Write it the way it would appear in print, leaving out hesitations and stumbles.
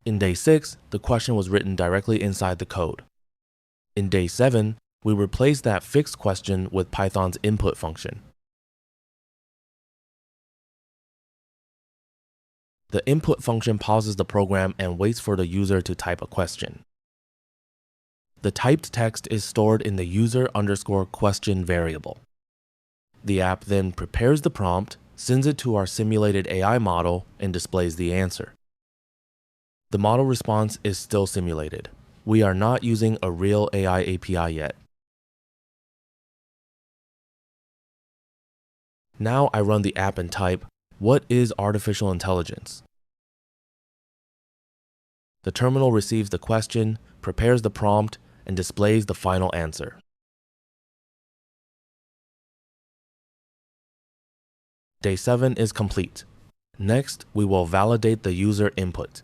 In day 6, the question was written directly inside the code. In day 7, we replaced that fixed question with Python's input function. The input function pauses the program and waits for the user to type a question. The typed text is stored in the user_question variable. The app then prepares the prompt, sends it to our simulated AI model, and displays the answer. The model response is still simulated. We are not using a real AI API yet. Now I run the app and type, "What is artificial intelligence?" The terminal receives the question, prepares the prompt, and displays the final answer. Day 7 is complete. Next, we will validate the user input.